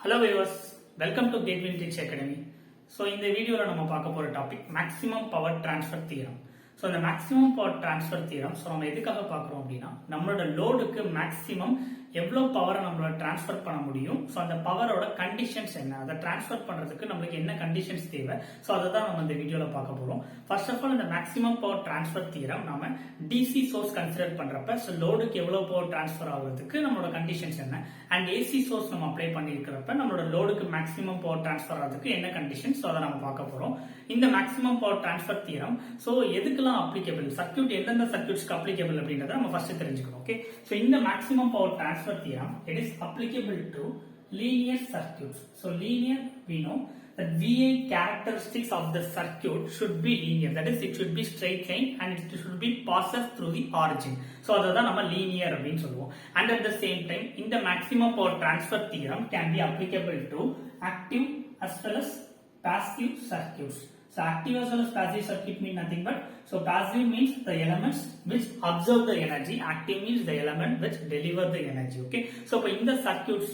Hello viewers, welcome to Gateway Teach Academy. So in the video நம்ம பார்க்க போற topic maximum power transfer theorem. So இந்த maximum power transfer theorem நம்ம எதுக்காக பார்க்கறோம் அப்படின்னா நம்மளோட லோடுக்கு மேக்ஸிமம் எவ்வளவு பவரை நம்மளால டிரான்ஸ்ஃபர் பண்ண முடியும், ஸோ அந்த பவரோட கண்டிஷன்ஸ் என்ன, அதை டிரான்ஸ்ஃபர் பண்றதுக்கு நம்மளுக்கு என்ன கண்டிஷன்ஸ் தேவை, ஸோ அதை தான் நம்ம இந்த வீடியோல பார்க்க போறோம். ஃபர்ஸ்ட் ஆஃப் ஆல் இந்த மேக்ஸிமம் பவர் டிரான்ஸ்ஃபர் தியரம் நாம டிசி சோர்ஸ் கன்சிடர் பண்றப்ப ஸோ லோடுக்கு எவ்வளவு பவர் டிரான்ஸ்ஃபர் ஆகுறதுக்கு நம்மளோட கண்டிஷன்ஸ் என்ன, அண்ட் ஏசி சோர்ஸ் நம்ம அப்ளை பண்ணிருக்கிறப்ப நம்மளோட லோடுக்கு மேக்ஸிமம் பவர் டிரான்ஸ்ஃபர் ஆகிறதுக்கு என்ன கண்டிஷன்ஸ், ஸோ அதை நம்ம பார்க்க போறோம். இந்த maximum power transfer theorem so எதுக்கெல்லாம் அப்ளிகபிள், சர்க்யூட் எந்தெந்த சர்க்யூட்ஸ்க்கு அப்ளிகபிள் அப்படின்றத நம்ம ஃபர்ஸ்ட் தெரிஞ்சுக்கணும். ஓகே, ஸோ இந்த maximum power transfer theorem, it is applicable to linear circuits. So linear, we know that VI characteristics of the circuit should be linear, that is it should be straight line and it should be passes through the origin. So adha nama linear அப்படினு சொல்லுவோம். And at the same time in the maximum power transfer theorem can be applicable to active as well as passive circuits. So active as well as passive circuit mean nothing but, so passive means the elements which absorb the energy, active means the element which deliver the energy. Okay, so in the circuits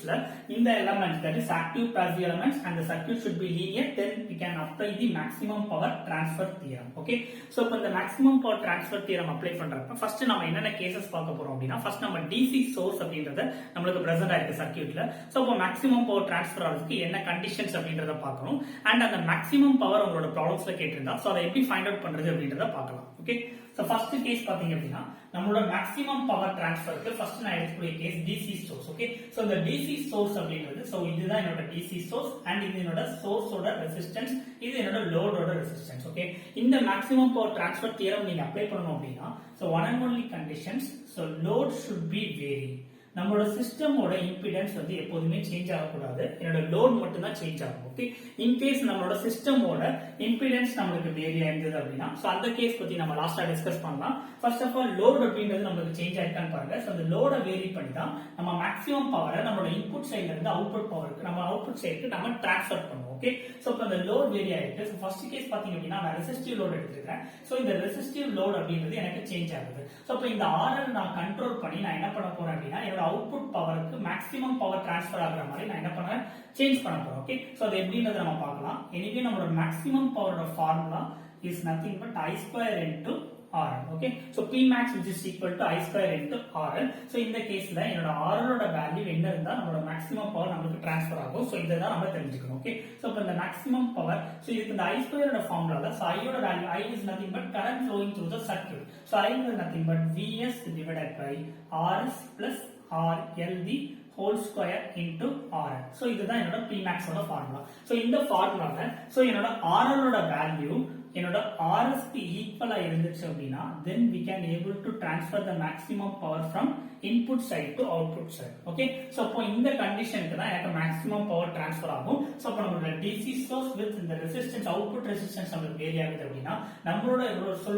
in the elements, that is active passive elements, and the circuit should be linear, then we can apply the maximum power transfer theorem. Okay, so for the maximum power transfer theorem apply பண்றப்ப first நாம என்னென்ன cases பார்க்க போறோம் அப்படினா, first நம்ம DC source அப்படிங்கறத நமக்கு present ஆயிருக்கு சர்க்யூட்ல. சோ அப்ப மேக்ஸிமம் பவர் ட்ரான்ஸ்ஃபர் ஆகிறதுக்கு என்ன கண்டிஷன்ஸ் அப்படிங்கறத பார்க்கணும். அண்ட் அந்த மேக்ஸிமம் பவர் உங்களோட ப்ராப்ளம்ஸ்ல கேட்டிருந்தா சோ அதை எப்படி ஃபைண்ட் அவுட் பண்றது அப்படிங்கறத பார்க்கலாம். ஓகே, சோ ஃபர்ஸ்ட் கேஸ் பாத்தீங்க அப்படினா நம்மளோட மேக்ஸிமம் பவர் ட்ரான்ஸ்ஃபருக்கு ஃபர்ஸ்ட் நான் எடுக்கக்கூடிய case DC source. Okay, so இந்த DC சோர்ஸ் அப்படிங்கிறது, சோ இதுதான் என்னோட DC சோர்ஸ் அண்ட் இது என்னோட சோர்ஸோட ரெசிஸ்டன்ஸ், இது என்னோட லோடோட ரெசிஸ்டன்ஸ். ஓகே, இந்த மேக்ஸிமம் பவர் ட்ரான்ஸ்ஃபர் தியரம் நீங்க அப்ளை பண்ணனும் அப்படினா so one and only conditions, so load should be vary. நம்மளோட சிஸ்டமோட இம்பிடன்ஸ் வந்து எப்போதுமே சேஞ்ச் ஆகக்கூடாது, என்னோட லோட் மட்டும் தான் சேஞ்ச் ஆகும். ஓகே, இன் கேஸ் நம்மளோட சிஸ்டமோட இம்பிடன்ஸ் நம்மளுக்கு வேரி ஆயிருந்தது அப்படின்னா சோ அந்த கேஸ் பத்தி நம்ம லாஸ்டா டிஸ்கஸ் பண்ணலாம். ஃபர்ஸ்ட் ஆஃப் ஆல் லோட் அப்படிங்கிறது நம்மளுக்கு சேஞ்ச் ஆயிருக்கான்னு பாருங்க. சோ அந்த லோட வேரி பண்ணி தான் நம்ம மேக்ஸிமம் பவரை நம்மளோட இன்புட் சைடுல இருந்து அவுட்புட் பவருக்கு, நம்ம அவுட்புட் சைடுக்கு நம்ம டிரான்ஸ்ஃபர் பண்ணுவோம். ஓகே, சோ இப்போ அந்த லோட் வேரி ஆயிருக்கு. சோ ஃபர்ஸ்ட் கேஸ் பாத்தீங்க அப்படின்னா நான் ரெசிஸ்டிவ் லோட் எடுத்துக்கிறேன். சோ இந்த ரெசிஸ்டிவ் லோட் அப்படிங்கிறது எனக்கு சேஞ்ச் ஆகுது. சோ இப்போ இந்த RL நான் கண்ட்ரோல் பண்ணி நான் என்ன பண்ண போறேன் அப்படின்னா என்னோட அவுட்புட் பவருக்கு மேக்ஸிமம் பவர் டிரான்ஸ்ஃபர் ஆகுற மாதிரி நான் என்ன பண்றேன், சேஞ்ச் பண்ண போறேன். ஓகே, சோ அது எப்படின்றத நம்ம பார்க்கலாம். எனிவே நம்மளோட மேக்ஸிமம் பவரோட formula is nothing but I square into RL. Okay, so Pmax which is equal to I square into RL. So இந்த கேஸ்ல என்னோட RL ஓட வேல்யூ என்ன இருந்தா நம்மளோட மேக்ஸிமம் பவர் நமக்கு ட்ரான்ஸ்ஃபர் ஆகும். சோ இத தான் நம்ம தெரிஞ்சுக்கணும். ஓகே, சோ இப்போ இந்த மேக்ஸிமம் பவர், சோ இதுக்கு இந்த I square ஓட ஃபார்முலால சோ I ஓட value I is nothing but current flowing through the circuit. So I is nothing but Vs divided by Rs plus RL the whole square into RL. So இதுதான் என்னோட Pmax ஓட formula. So இந்த ஃபார்முலால so என்னோட RL ஓட value என்னோட RS க்கு ஈக்குவலா இருந்துச்சு அப்படின்னா then we can able to transfer the maximum power from input side to output side. Okay, so அப்போ இந்த கண்டிஷனுக்கு தான் எனக்கு மேக்ஸிமம் பவர் ட்ரான்ஸ்ஃபர் ஆகும். சோ அப்போ நம்மளோட DC source with இந்த ரெசிஸ்டன்ஸ், அவுட்புட் ரெசிஸ்டன்ஸ் நமக்கு வேரி ஆகுது அப்படின்னா நம்மளோட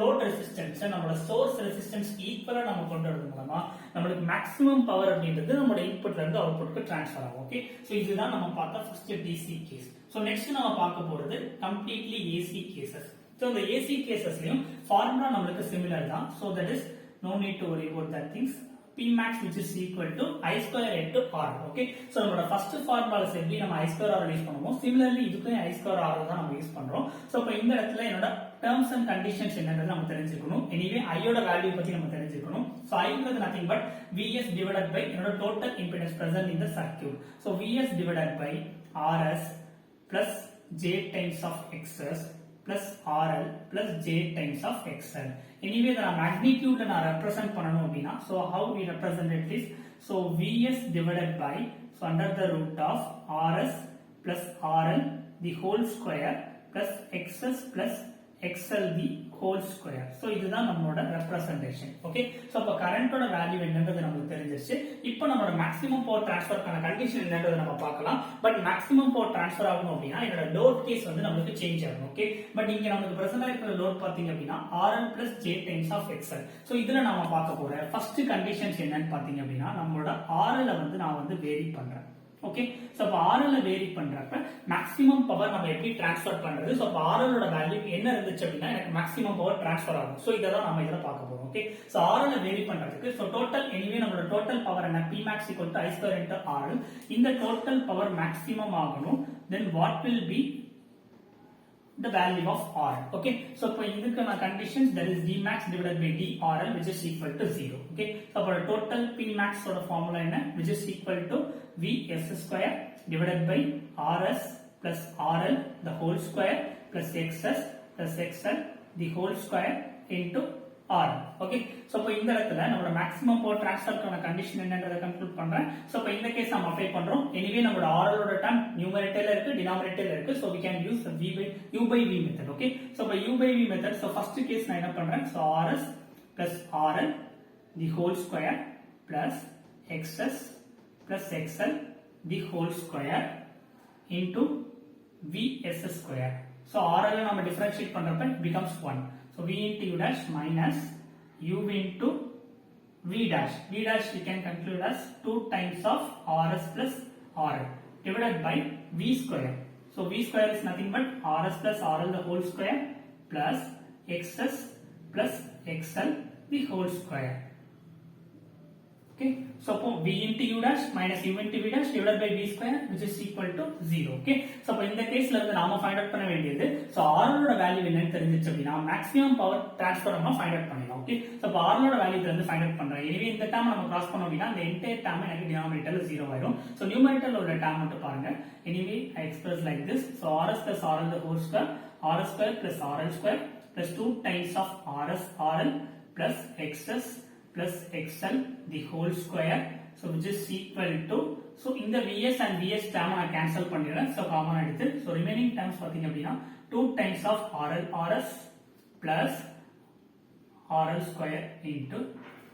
லோட் ரெசிஸ்டன்ஸ் நம்மளோட சோர்ஸ் ரெசிஸ்டன்ஸ் ஈக்குவலா நம்ம கொண்டு வரது மூலமா நம்மளுக்கு மேக்ஸிமம் பவர் அப்படின்றது நம்மளோட இன்புட்ல இருந்து அவுட்புட்க்கு ட்ரான்ஸ்ஃபர் ஆகும். ஓகே, சோ இதுதான் நம்ம பார்த்த first DC case. So next நம்ம பார்க்க போறது கம்ப்ளீட்லி AC கேसेस. So இந்த AC கேसेसலயும் ஃபார்முலா நமக்கு சிமிலர் தான். So that is no need to worry about that things. Pmax which is equal to I square into RL. Okay, so நம்மளோட first ஃபார்முலால எப்படி நம்ம I square RL யூஸ் பண்ணுவோம், similarly இதுக்கும் I square RL தான் நம்ம use பண்றோம். So இப்போ இந்த இடத்துல என்னோட டர்ம்ஸ் அண்ட் கண்டிஷன்ஸ் என்னன்னு நம்ம தெரிஞ்சுக்கணும். எனிவே I ஓட வேல்யூ பத்தி நம்ம தெரிஞ்சுக்கணும். So I is nothing but Vs divided by என்னோட total impedance present in the circuit. So Vs divided by Rs plus J times of Xs plus RL plus J times of XL. Anyway, the magnitude நான் represent பண்ணனும் அப்படினா, so how we represent it is, so Vs divided by, so under the root of Rs plus RL the whole square plus Xs plus XL the whole square. So இதுதான் நம்மளோட representation. Okay, so அப்ப கரண்டோட value என்னன்றது நமக்கு தெரிஞ்சிருச்சு. இப்போ நம்மளோட maximum power ட்ரான்ஸ்ஃபர்க்கான condition என்னன்றதை நம்ம பார்க்கலாம். பட் மேக்ஸிமம் பவர் ட்ரான்ஸ்ஃபர் ஆகணும் அப்படின்னா என்னோட லோட் கேஸ் வந்து நமக்கு சேஞ்ச் ஆகும். ஓகே, பட் இங்க நமக்கு பிரசன்ட் இருக்கிற லோட் பாத்தீங்க அப்படின்னா RL plus J times of XL. So இதுல நாம பார்க்க போற ஃபர்ஸ்ட் கண்டிஷன்ஸ் என்னன்னு பாத்தீங்க அப்படின்னா நம்மளோட RL வந்து நான் வந்து வேரி பண்றேன். ஓகே சோ அப்ப RL வேரி பண்றப்ப மேக்ஸிமம் பவர் நம்ம எப்படி ட்ரான்ஸ்ஃபர் பண்றது சோ அப்ப RL ஓட வேல்யூ என்ன இருந்துச்சு அப்படின்னா எனக்கு மேக்ஸிமம் பவர் ட்ரான்ஸ்ஃபர் ஆகும் சோ இத தான் நாம இதல பார்க்க போறோம் ஓகே சோ RL வேரி பண்றதுக்கு சோ டோட்டல் எனிவே நம்மளோட டோட்டல் பவர் என்ன Pmax I2 RL இந்த டோட்டல் பவர் மேக்ஸிமம் ஆகணும் then what will be the value of RL. Okay, so for இதுக்கான conditions that is Dmax divided by DRL which is equal to 0. Okay, so for total Pmax sort of formula என்ன which is equal to Vs square divided by Rs plus RL the whole square plus Xs plus XL the whole square into RL. Okay, so இப்போ இந்த இடத்துல நம்மளோட maximum power ட்ரான்ஸ்ஃபர்க்கான condition என்னன்றதை conclude பண்றேன். So இப்போ இந்த கேஸ் நம்ம அப்ளை பண்றோம். எனிவே நம்மளோட RL ஓட டேர்ம் நியூமரேட்டர்ல இருக்கு, டினாமினேட்டர்ல இருக்கு. So we can use the U by V method. Okay, so இப்போ U by V method. So first case நான் என்ன பண்றேன்? So Rs plus RL the whole square plus XS plus XL the whole square into Vs square. So RL நம்ம differentiate பண்றப்ப it becomes 1. So V into U dash minus U into V dash. V dash we can conclude as 2 times of Rs plus RL divided by V square. So V square is nothing but Rs plus RL the whole square plus XS plus XL the whole square. Okay, so V into U dash minus U into V dash divided by V square which is equal to 0. Okay, so in the case la நாம find out பண்ண வேண்டியது so RL ஓட value என்னன்னு தெரிஞ்சிச்சு அப்படினா maximum power transfer நம்ம find out பண்ணிடலாம். Okay, so RL ஓட வேல்யூ வந்து find out பண்றோம். எனவே இந்த டேர்ம் நம்ம கிராஸ் பண்ணோம் அப்படினா அந்த என்டையர் டேர்ம் எனக்கு டினாமினேட்டர்ல 0 ஆயிடும். So நியூமரேட்டர்ல உள்ள டேர்ம் மட்டும் பாருங்க. Anyway I express like this. So Rs plus RL the whole square Rs square plus RL square plus 2 times of Rs RL plus XS plus XL the whole square so which is equal to so in the Vs and Vs term I cancel பண்ணிடுறேன் so common எடுத்து so remaining terms பாத்தீங்க அப்படினா 2 times of RL RS plus RL square into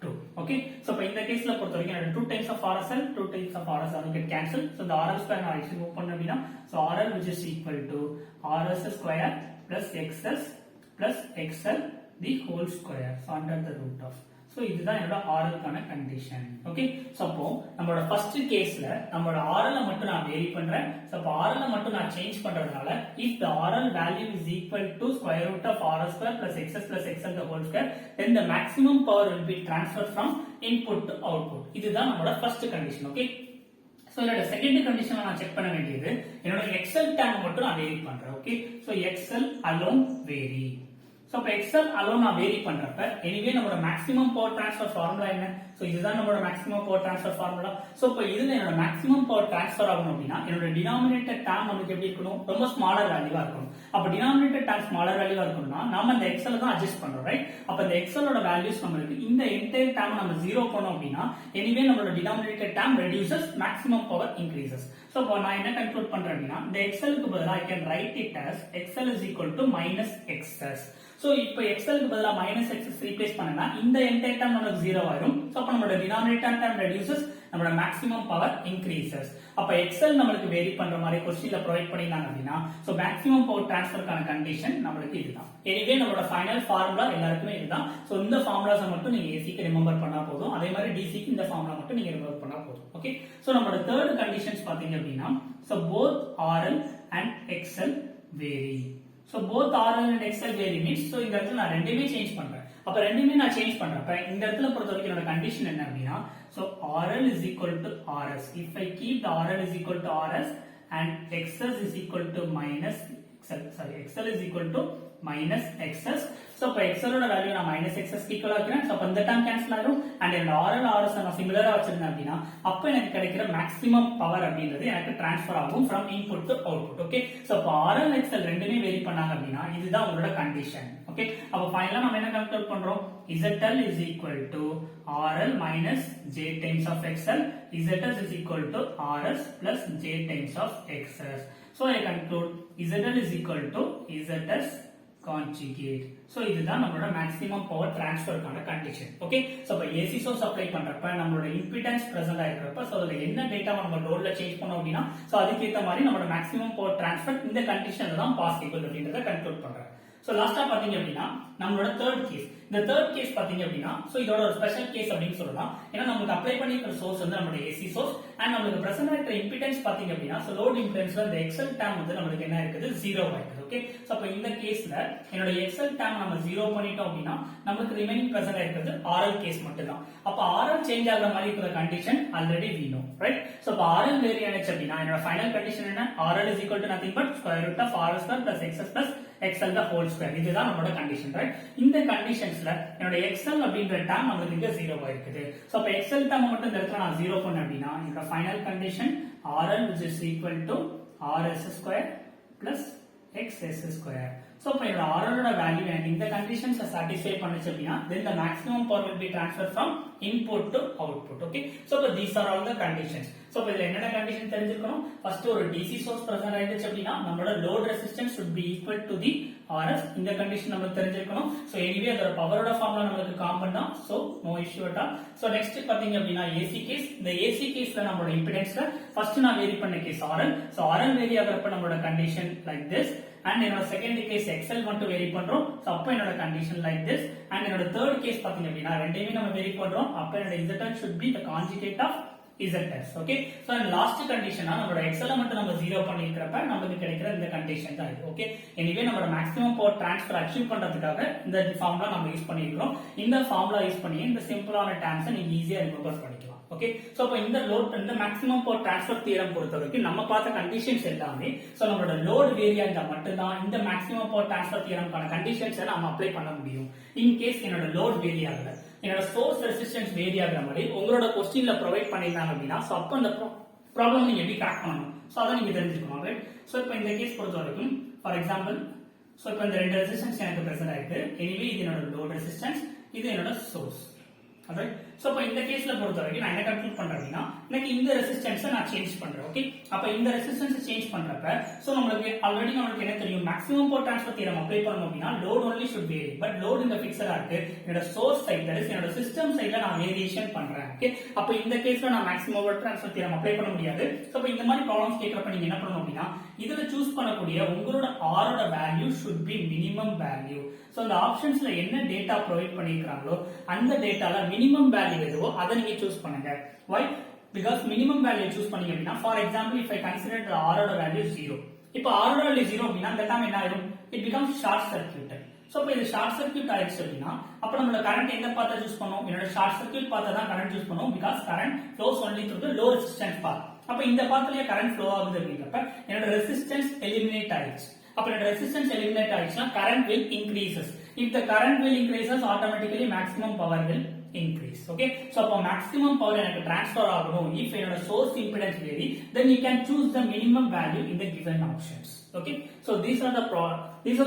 2 okay so இப்போ இந்த கேஸ்ல பொறுத்த வரைக்கும் 2 times of RSL 2 times of RSL get cancel so the RL square நான் actually move பண்ண அப்படினா so RL which is equal to RS square plus XS plus XL the whole square so under the root of so இதுதான் என்னோட RL கான condition okay so அப்போ நம்மளோட first கேஸ்ல நம்மளோட RL மட்டும் நான் வேரி பண்றேன் சோ அப்ப RL மட்டும் நான் சேஞ்ச் பண்றதுனால if the RL value is equal to square root of RL square plus XS plus XL the whole square then the maximum power will be transferred from input to output இதுதான் நம்மளோட first condition okay so என்னோட second கண்டிஷன்ல நான் check பண்ண வேண்டியது என்னோட XL term மட்டும் நான் வேரி பண்றேன் okay so XL alone vary So, if XL alone நான் vary பண்றப்ப anyway நம்மளோட maximum power transfer formula என்ன so இதுதான் நம்மளோட maximum power transfer formula so இப்போ இதுல என்னோட maximum power transfer ஆகணும் அப்படினா என்னோட denominator term நமக்கு எப்படி இருக்கணும் ரொம்ப smaller value ஆ இருக்கணும் அப்ப denominator term smaller value ஆ இருக்கணும்னா நாம இந்த XL தான் adjust பண்றோம் right அப்ப இந்த XL ஓட values நமக்கு இந்த entire term நம்ம 0 பண்ணோம் அப்படினா anyway நம்மளோட denominator term reduces maximum power increases so இப்போ நான் என்ன கன்க்ளூட் பண்றேன் அப்படினா இந்த XL க்கு பதிலா I can write it as XL is equal to minus XS so இப்போ XL க்கு பதிலா minus XS replace பண்ணனா இந்த entire term நமக்கு 0 ஆயிடும் so அப்ப நம்மளோட denominator term reduces நம்மளோட maximum power increases அப்ப XL நமக்கு வேரி பண்ற மாதிரி क्वेश्चनல ப்ரொவைட் பண்ணிருந்தாங்க அப்படினா so maximum power transfer கான கண்டிஷன் நமக்கு இதுதான் anyway நம்மளோட ஃபைனல் ஃபார்முலா எல்லாருக்குமே இதுதான் so இந்த ஃபார்முலாஸை மட்டும் நீங்க AC க்கு ரிமெம்பர் பண்ணா போதும் அதே மாதிரி DC க்கு இந்த ஃபார்முலா மட்டும் நீங்க ரிமெம்பர் பண்ணா போதும் ஓகே so நம்மளோட தேர்ட் கண்டிஷன்ஸ் பாத்தீங்க அப்படினா so both RL and XL vary so both RL and XL vary means so இந்த இடத்துல நான் ரெண்டுமே சேஞ்ச் பண்றேன் அப்ப ரெண்டுமே நான் சேஞ்ச் பண்றப்ப இந்த இடத்துல பொறுத்த வரைக்கும் என்னோட கண்டிஷன் என்ன அப்படினா so RL is equal to RS if I keep the RL is equal to RS and XS is equal to minus XL is equal to minus XS so இப்ப XL ஓட வேல்யூ நான் minus XS ஈக்குவலா வைக்கிறேன் so அப்ப இந்த term cancel ஆகும் and என்னோட RL RS நான் சிமிலரா வச்சிருந்தேன் அப்படினா அப்ப எனக்கு கிடைக்கிற மேக்ஸிமம் பவர் அப்படிங்கிறது எனக்கு ட்ரான்ஸ்ஃபர் ஆகும் from input to output okay so அப்ப RL XL ரெண்டுமே வேரி பண்ணாங்க அப்படினா இதுதான் உங்களோட கண்டிஷன் ஓகே அப்ப ஃபைனலா நம்ம என்ன கன்க்ளூட் பண்றோம் ZL is equal to RL minus J times of XL ZS is equal to RS plus J times of XS so I conclude ZL is equal to ZS conjugate so இதுதான் நம்மளோட maximum power ட்ரான்ஸ்ஃபர்க்கான condition okay so அப்ப AC source apply பண்றப்ப நம்மளோட impedance present ஆயிருக்கிறப்ப so அதுல என்ன data நம்ம லோட்ல change பண்ணோம் அப்படினா சோ அதுக்கு ஏத்த மாதிரி நம்மளோட மேக்ஸிமம் பவர் ட்ரான்ஸ்ஃபர் இந்த கண்டிஷன்ல தான் பாசிபிள் அப்படிங்கறத கன்க்ளூட் பண்றேன் சோ லாஸ்டா பாத்தீங்க அப்படினா நம்மளோட தேர்ட் கேஸ் இந்த தேர்ட் கேஸ் பாத்தீங்க அப்படின்னா சோ இதோட ஒரு ஸ்பெஷல் கேஸ் அப்படின்னு சொல்லலாம். ஏன்னா நமக்கு அப்ளை பண்ணிருக்கிற சோர்ஸ் வந்து நம்மளுடைய ஏசி சோர்ஸ் அண்ட் நம்மளுக்கு பிரசன்ட் இருக்கிற இம்பிடன்ஸ் பாத்தீங்க அப்படின்னா சோ லோட் இம்பிடன்ஸ்ல இந்த எக்ஸல் டேம் வந்து நம்மளுக்கு என்ன இருக்குது 0 ஆயிடுது. ஓகே, சோ அப்ப இந்த கேஸ்ல என்னோட எக்ஸல் டேம் நம்ம 0 பண்ணிட்டோம் அப்படின்னா நமக்கு ரிமைனிங் பிரசன்ட் இருக்கிறது RL கேஸ் மட்டும் தான். அப்ப RL சேஞ்ச் ஆகுற மாதிரி இருக்கிற condition already we know, right? So அப்ப RL வேரி ஆனிச்சு அப்படின்னா என்னோட ஃபைனல் கண்டிஷன் என்ன? RL is equal to nothing but square root of RL square plus XS plus XL the whole square. இதுதான் நம்மளோட கண்டிஷன், ரைட்? இந்த கண்டிஷன்ஸ்ல என்னோட XL அப்படிங்கற டேர்ம் நமக்கு இங்க 0 ஆயிருக்குது. சோ அப்ப XL டேர்ம் மட்டும் இந்த இடத்துல நான் 0 பண்ணேன் அப்படின்னா என்னோட final condition RL which is equal to RS square plus XS square. So இப்போ என்னோட RL ஓட வேல்யூ எனக்கு இந்த கண்டிஷன்ஸ் satisfy பண்ணுச்சு அப்படின்னா then the maximum power will be transferred from input to output. Okay, so இப்போ these are all the conditions. So இப்போ இதுல என்னென்ன கண்டிஷன் தெரிஞ்சுக்கணும்? ஃபர்ஸ்ட் ஒரு DC சோர்ஸ் பிரசன்ட் ஆயிடுச்சு அப்படின்னா நம்மளோட load resistance should be equal to the RS. இந்த கண்டிஷன் நமக்கு தெரிஞ்சிருக்கணும். சோ எனிவே அதோட பவரோட ஃபார்முலா நமக்கு காமன் தான். So no issue at all. So next பாத்தீங்க அப்படின்னா AC கேஸ். இந்த AC கேஸ்ல நம்மளோட இம்பிடன்ஸ்ல ஃபர்ஸ்ட் நான் வேரி பண்ண case RL. So RL vary ஆகறப்ப நம்மளோட கண்டிஷன் லைக் திஸ். அண்ட் என்னோட செகண்ட் கேஸ் XL மட்டும் வேரி பண்றோம். சோ அப்ப என்னோட கண்டிஷன் லைக் திஸ். அண்ட் என்னோட தேர்ட் கேஸ் பாத்தீங்க அப்படின்னா ரெண்டையுமே நம்ம வேரி பண்றோம். அப்ப என்னோட ZL should be the conjugate of ZS. Okay, so அந்த லாஸ்ட் கண்டிஷனா நம்மளோட XL மட்டும் நம்ம 0 பண்ணிக்கிறப்ப நமக்கு கிடைக்கிற இந்த கண்டிஷன் தான் இது. ஓகே, எனிவே நம்மளோட மேக்ஸிமம் பவர் ட்ரான்ஸ்ஃபர் அச்சீவ் பண்றதுக்காக இந்த ஃபார்முலா நம்ம யூஸ் பண்ணிருக்கோம். இந்த ஃபார்முலா யூஸ் பண்ணி இந்த சிம்பிளான டேர்ம்ஸ் நீங்க ஈஸியா ரிமெம்பர் பண்ணிக்கலாம். ஓகே, சோ அப்ப இந்த லோட் இந்த மேக்ஸிமம் பவர் ட்ரான்ஸ்ஃபர் தியரம் பொறுத்தவரைக்கும் நம்ம பார்த்த கண்டிஷன்ஸ் எல்லாமே சோ நம்மளோட லோட் வேரியா இருந்தா மட்டும் தான் இந்த மேக்ஸிமம் பவர் ட்ரான்ஸ்ஃபர் தியரம்கான கண்டிஷன்ஸ் நம்ம அப்ளை பண்ண முடியும். இன் கேஸ் என்னோட லோட் வேரி ஆகல, என்னோட சோர்ஸ் ரெசிஸ்டன்ஸ் வேரி ஆகுற மாதிரி உங்களோட क्वेश्चनல ப்ரொவைட் பண்ணிருந்தாங்க அப்படின்னா சோ அப்ப அந்த ப்ராப்ளம் நீங்க எப்படி கிராக் பண்ணணும் சோ அத நீங்க தெரிஞ்சுக்கணும், ரைட்? சோ இப்போ இந்த கேஸ் பொறுத்தவரைக்கும் ஃபார் எக்ஸாம்பிள் சோ இப்போ இந்த ரெண்டு ரெசிஸ்டன்ஸ் எனக்கு பிரசன்ட் ஆயிருக்கு. எனிவே இது என்னோட லோட் ரெசிஸ்டன்ஸ், இது என்னோட சோர்ஸ். alright, சோ இப்போ இந்த கேஸ்ல பொறுத்தவரைக்கும் நான் என்ன கன்க்ளூட் பண்றேன் அப்படின்னா எனக்கு இந்த ரெசிஸ்டன்ஸை நான் சேஞ்ச் பண்றேன். ஓகே, அப்ப இந்த ரெசிஸ்டன்ஸ் சேஞ்ச் பண்றப்ப சோ நமக்கு ஆல்ரெடி நமக்கு என்ன தெரியும்? Maximum power transfer theorem apply பண்ணனும் அப்படின்னா load only should vary, but load இந்த ஃபிக்ஸடா இருக்கு. என்னோட சோர்ஸ் சைடு தட் இஸ் என்னோட சிஸ்டம் சைடுல நான் வேரியேஷன் பண்றேன். ஓகே, அப்ப இந்த கேஸ்ல நான் maximum power transfer theorem apply பண்ண முடியாது. சோ இப்போ இந்த மாதிரி ப்ராப்ளம்ஸ் கேக்குறப்ப நீங்க என்ன பண்ணணும் அப்படின்னா இதுல சூஸ் பண்ணக்கூடிய உங்களோட R ஓட value should be minimum value. So அந்த ஆப்ஷன்ஸ்ல என்ன டேட்டா ப்ரொவைட் பண்ணிருக்காங்களோ அந்த டேட்டால மினிமம் வேல்யூ எதுவோ அதை நீங்க சூஸ் பண்ணுங்க. why? because minimum value choose பண்ணீங்க அப்படினா for example if I consider the R ஓட value 0, இப்போ R ஓட value 0 அப்படினா அந்த டைம் என்ன ஆகும்? it becomes short circuit. So இப்போ இது ஷார்ட் சர்க்யூட் ஆயிடுச்சு அப்படினா அப்ப நம்மளோட கரண்ட் எந்த பாத்த சூஸ் பண்ணோம்? என்னோட ஷார்ட் சர்க்யூட் பாத்த தான் கரண்ட் சூஸ் பண்ணோம் because current flows only through the low resistance path. அப்ப இந்த பாத்லயே கரண்ட் flow ஆகுது அப்படிங்கறப்ப என்னோட ரெசிஸ்டன்ஸ் எலிமினேட் ஆயிடுச்சு. அப்ப என்னோட ரெசிஸ்டன்ஸ் எலிமினேட் ஆயிடுச்சுனா current will increases. if the current will increases automatically maximum power will increase. Okay, so அப்ப maximum power எனக்கு transfer ஆகணும் if என்னோட source impedance vary, then you can choose the minimum value in the given options. Okay, so these are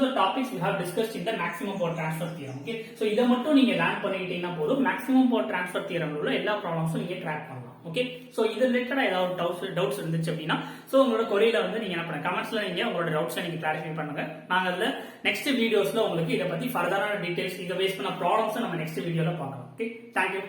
the topics we have discussed in the maximum power transfer theorem. Okay, so இத மட்டும் நீங்க learn பண்ணிட்டீங்கன்னா போதும் maximum power transfer theorem உள்ள எல்லா ப்ராப்ளம்ஸும் நீங்க track பண்ணலாம். Okay, so இது ரிலேட்டடா ஏதாவது டவுட்ஸ் இருந்துச்சு அப்படின்னா சோ உங்களோட கொரியில வந்து நீங்க என்ன பண்ணுங்க கமெண்ட்ஸ்ல நீங்க உங்களோட டவுட்ஸை நீங்க கிளாரிஃபை பண்ணுங்க. நாங்க அதுல நெக்ஸ்ட் வீடியோஸ்ல உங்களுக்கு இத பத்தி ஃபர்தரான டீடைல்ஸ் இத பேஸ் பண்ண ப்ராப்ளம்ஸ் நம்ம நெக்ஸ்ட் வீடியோல பார்க்கலாம். Okay, thank you.